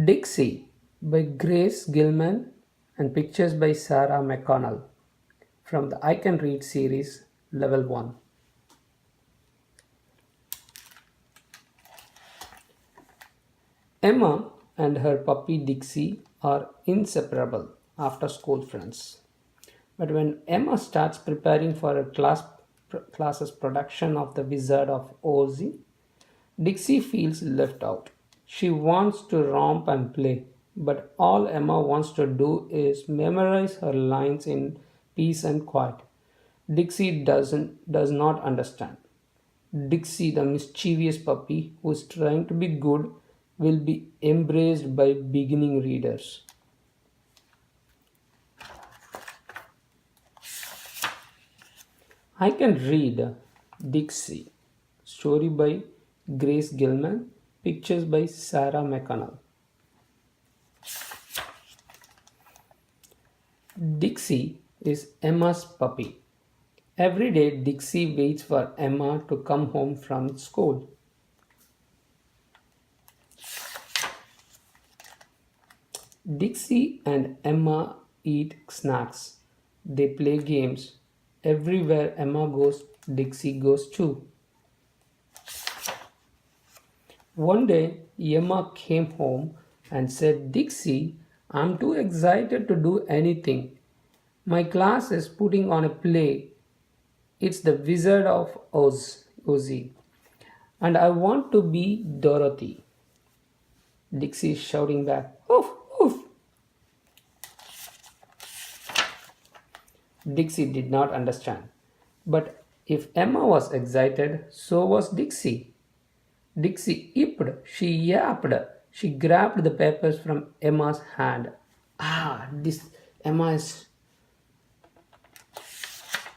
Dixie by Grace Gilman and pictures by Sarah McConnell from the I Can Read series, Level 1. Emma and her puppy Dixie are inseparable after school friends. But when Emma starts preparing for a class's production of The Wizard of Oz, Dixie feels left out. She wants to romp and play, but all Emma wants to do is memorize her lines in peace and quiet. Dixie does not understand. Dixie, the mischievous puppy who is trying to be good, will be embraced by beginning readers. I Can Read Dixie, story by Grace Gilman, pictures by Sarah McConnell. Dixie is Emma's puppy. Every day, Dixie waits for Emma to come home from school. Dixie and Emma eat snacks. They play games. Everywhere Emma goes, Dixie goes too. One day, Emma came home and said, Dixie, I'm too excited to do anything. My class is putting on a play. It's the Wizard of Oz, and I want to be Dorothy. Dixie is shouting back, Oof, oof. Dixie did not understand. But if Emma was excited, so was Dixie. Dixie yipped, she yapped, she grabbed the papers from Emma's hand. This Emma is.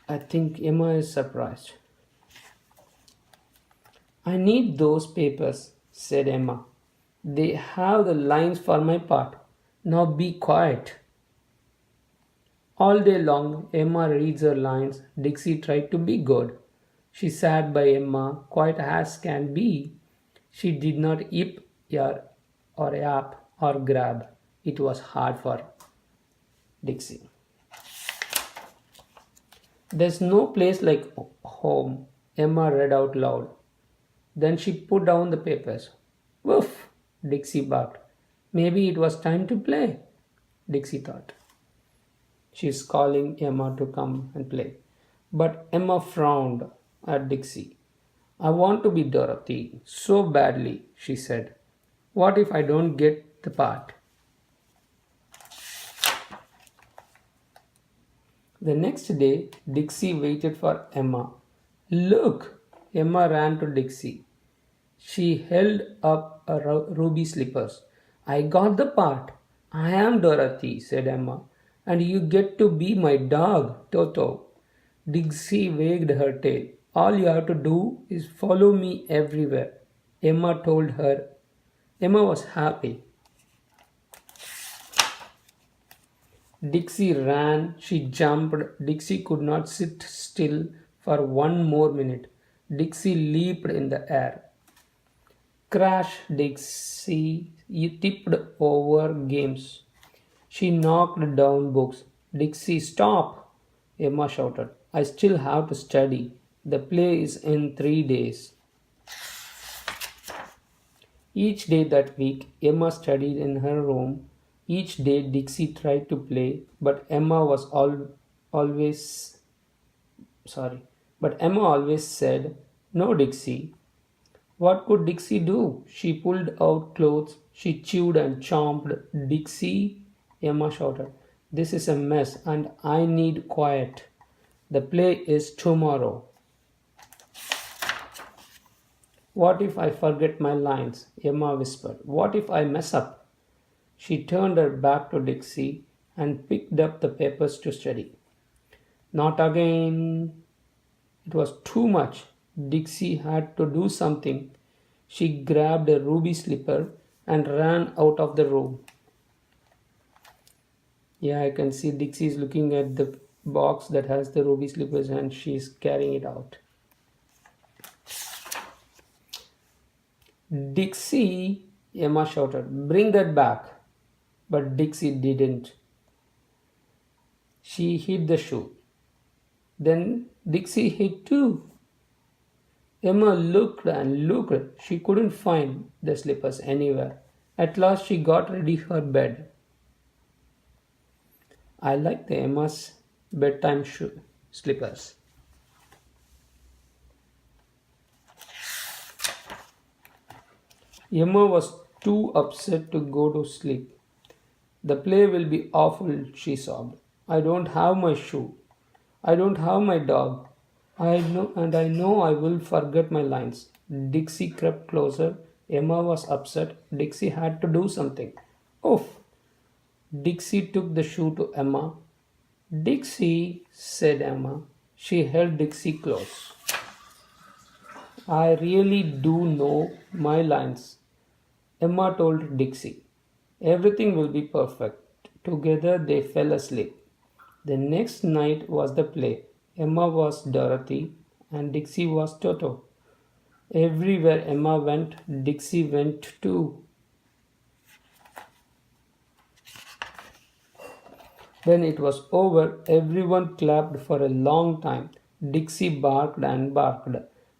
I think Emma is surprised. I need those papers, said Emma. They have the lines for my part. Now be quiet. All day long, Emma reads her lines. Dixie tried to be good. She sat by Emma, quiet as can be. She did not yip or yap or grab. It was hard for Dixie. There's no place like home, Emma read out loud. Then she put down the papers. Woof, Dixie barked. Maybe it was time to play, Dixie thought. She's calling Emma to come and play. But Emma frowned at Dixie. I want to be Dorothy so badly, she said. What if I don't get the part? The next day, Dixie waited for Emma. Look! Emma ran to Dixie. She held up a ruby slippers. I got the part. I am Dorothy, said Emma, and you get to be my dog, Toto. Dixie wagged her tail. All you have to do is follow me everywhere. Emma told her. Emma was happy. Dixie ran, she jumped. Dixie could not sit still for one more minute. Dixie leaped in the air. Crash, Dixie tipped over games. She knocked down books. Dixie, stop! Emma shouted. I still have to study. The play is in 3 days. Each day that week, Emma studied in her room. Each day, Dixie tried to play, but Emma always said, No, Dixie. What could Dixie do? She pulled out clothes. She chewed and chomped. Dixie, Emma shouted, this is a mess and I need quiet. The play is tomorrow. What if I forget my lines? Emma whispered. What if I mess up? She turned her back to Dixie and picked up the papers to study. Not again. It was too much. Dixie had to do something. She grabbed a ruby slipper and ran out of the room. Yeah, I can see Dixie is looking at the box that has the ruby slippers and she's carrying it out. Dixie Emma shouted, "Bring that back." But Dixie didn't. She hid the shoe. Then Dixie hid too. Emma looked and looked. She couldn't find the slippers anywhere. At last she got ready her bed. I like the Emma's bedtime slippers. Emma was too upset to go to sleep. The play will be awful, she sobbed. I don't have my shoe. I don't have my dog. I know I will forget my lines. Dixie crept closer. Emma was upset. Dixie had to do something. Oof! Dixie took the shoe to Emma. Dixie, said Emma. She held Dixie close. I really do know my lines, Emma told Dixie. Everything will be perfect. Together they fell asleep. The next night was the play. Emma was Dorothy and Dixie was Toto. Everywhere Emma went, Dixie went too. When it was over, everyone clapped for a long time. Dixie barked and barked,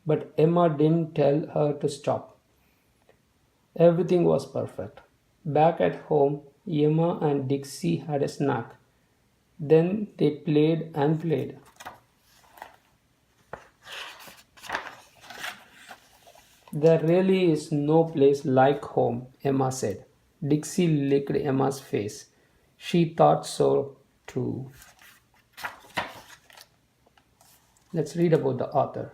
but Emma didn't tell her to stop. Everything was perfect. Back at home, Emma and Dixie had a snack. Then they played and played. There really is no place like home, Emma said. Dixie licked Emma's face. She thought so too. Let's read about the author.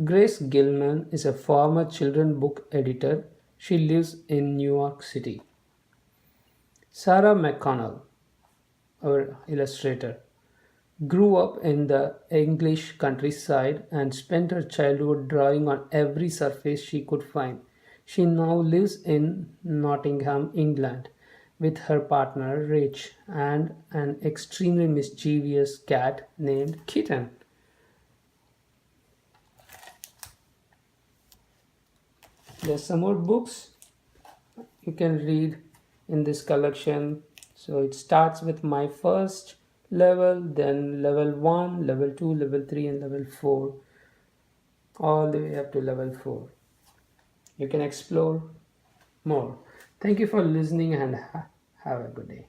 Grace Gilman is a former children's book editor. She lives in New York City. Sarah McConnell, our illustrator, grew up in the English countryside and spent her childhood drawing on every surface she could find. She now lives in Nottingham, England, with her partner Rich and an extremely mischievous cat named Kitten. There's some more books you can read in this collection. So it starts with my first level, then level 1, level 2, level 3, and level 4, all the way up to level 4. You can explore more. Thank you for listening and have a good day.